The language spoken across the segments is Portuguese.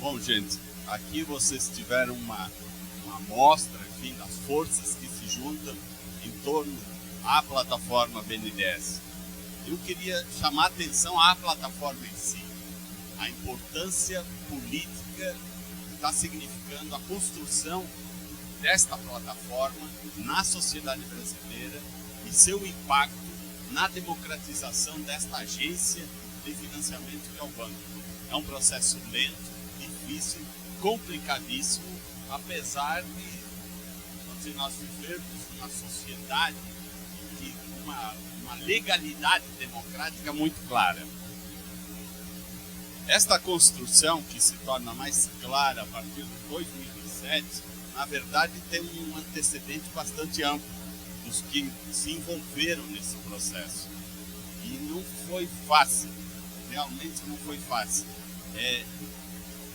Bom, gente, aqui vocês tiveram uma amostra, enfim, das forças que se juntam em torno à plataforma BNDES. Eu queria chamar a atenção à plataforma em si, a importância política que está significando a construção desta plataforma na sociedade brasileira e seu impacto na democratização desta agência de financiamento que é o banco. É um processo lento, difícil, complicadíssimo, apesar de nós vivermos numa sociedade que uma legalidade democrática muito clara. Esta construção, que se torna mais clara a partir de 2007, na verdade tem um antecedente bastante amplo dos que se envolveram nesse processo. E não foi fácil, realmente não foi fácil.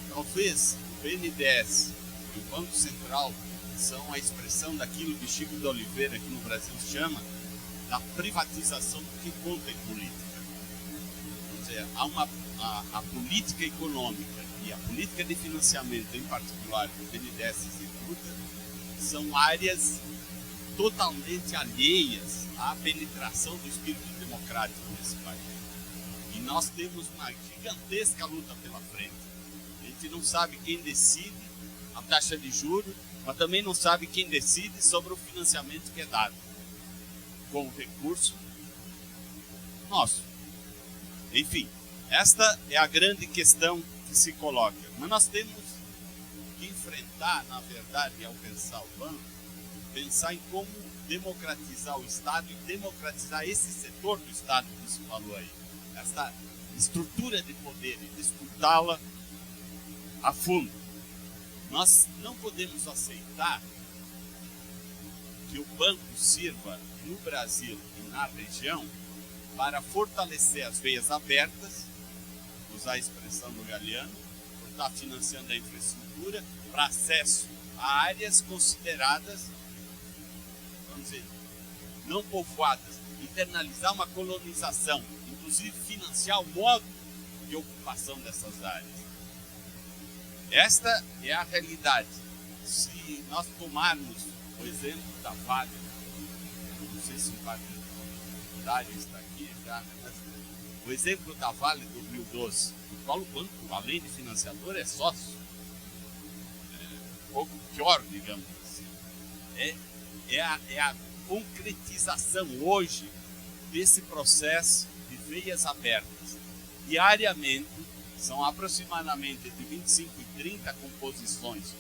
Talvez o BNDES e o Banco Central são a expressão daquilo que Chico de Oliveira aqui no Brasil chama da privatização do que conta em política. Quer dizer, a política econômica e a política de financiamento, em particular, que o BNDES executa, são áreas totalmente alheias à penetração do espírito democrático nesse país. E nós temos uma gigantesca luta pela frente. A gente não sabe quem decide a taxa de juros, mas também não sabe quem decide sobre o financiamento que é dado com o recurso nosso. Enfim, esta é a grande questão que se coloca. Mas nós temos que enfrentar, na verdade, ao pensar o banco, pensar em como democratizar o Estado e democratizar esse setor do Estado que se falou aí. Essa estrutura de poder e disputá-la a fundo. Nós não podemos aceitar que o banco sirva no Brasil e na região para fortalecer as veias abertas, usar a expressão do Galeano, por estar financiando a infraestrutura para acesso a áreas consideradas, vamos dizer, não povoadas, internalizar uma colonização, inclusive financiar o modo de ocupação dessas áreas. Esta é a realidade. Se nós tomarmos o exemplo da Vale, não sei se o Dário está aqui já, mas o exemplo da Vale do Rio Doce, no qual o banco, além de financiador, é sócio. Um pouco pior, digamos assim. É a concretização hoje desse processo de veias abertas. Diariamente, são aproximadamente de 25 e 30 composições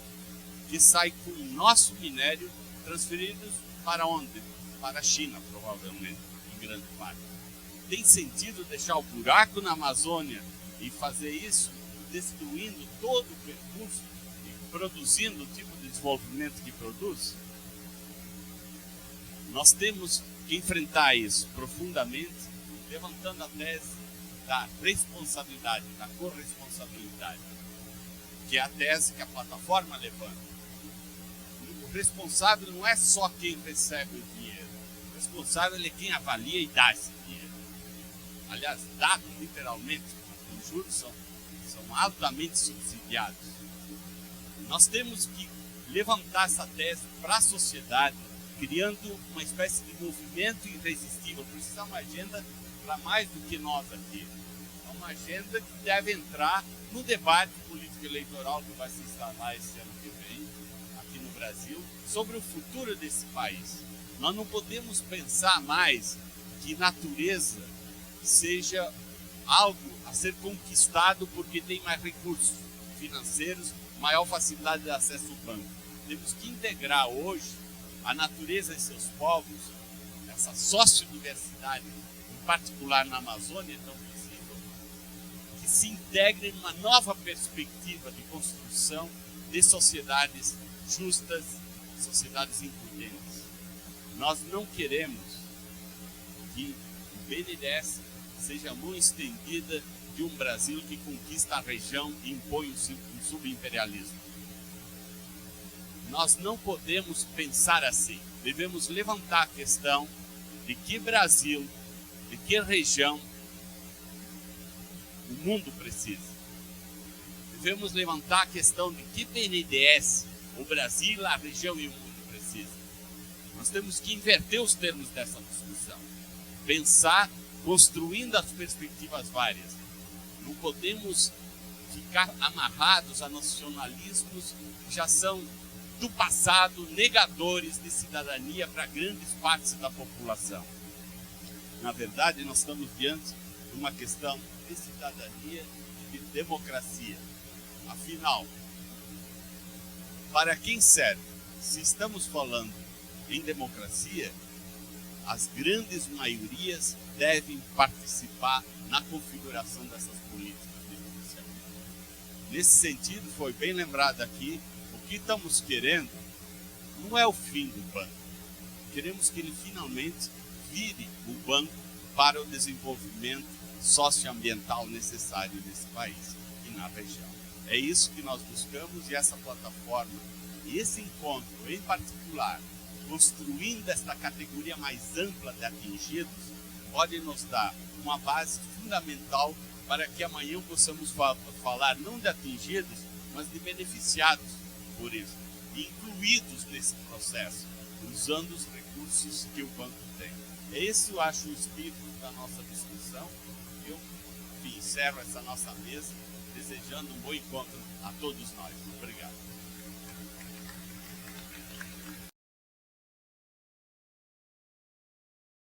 que saem com o nosso minério transferidos para onde? Para a China, provavelmente, em grande parte. Tem sentido deixar o buraco na Amazônia e fazer isso destruindo todo o percurso e produzindo o tipo de desenvolvimento que produz? Nós temos que enfrentar isso profundamente, levantando a tese da responsabilidade, da corresponsabilidade, que é a tese que a plataforma levanta. O responsável não é só quem recebe o dinheiro, o responsável é quem avalia e dá esse dinheiro. Aliás, dado literalmente, os juros são altamente subsidiados. Nós temos que levantar essa tese para a sociedade, criando uma espécie de movimento irresistível. Precisa uma agenda para mais do que nós aqui. É uma agenda que deve entrar no debate político-eleitoral que vai se instalar esse ano que vem, aqui no Brasil, sobre o futuro desse país. Nós não podemos pensar mais que natureza seja algo a ser conquistado porque tem mais recursos financeiros, maior facilidade de acesso ao banco. Temos que integrar hoje a natureza e seus povos, essa sociodiversidade, em particular na Amazônia, tão visível, que se integre numa nova perspectiva de construção de sociedades justas, sociedades includentes. Nós não queremos que o BNDES seja a mão estendida de um Brasil que conquista a região e impõe um subimperialismo. Nós não podemos pensar assim. Devemos levantar a questão de que Brasil, de que região o mundo precisa. devemos levantar a questão de que BNDES o Brasil, a região e o mundo precisam. Nós temos que inverter os termos dessa discussão. Pensar construindo as perspectivas várias. Não podemos ficar amarrados a nacionalismos que já são do passado negadores de cidadania para grandes partes da população. Na verdade, nós estamos diante de uma questão de cidadania e de democracia. Afinal, para quem serve? Se estamos falando em democracia, as grandes maiorias devem participar na configuração dessas políticas de financiamento. Nesse sentido, foi bem lembrado aqui, o que estamos querendo não é o fim do banco. Queremos que ele finalmente vire o banco para o desenvolvimento socioambiental necessário nesse país e na região. É isso que nós buscamos, e essa plataforma, e esse encontro em particular, construindo esta categoria mais ampla de atingidos, pode nos dar uma base fundamental para que amanhã possamos falar não de atingidos, mas de beneficiados por isso, incluídos nesse processo, usando os recursos que o banco tem. Esse eu acho o espírito da nossa discussão. Eu encerro essa nossa mesa desejando um bom encontro a todos nós. Obrigado.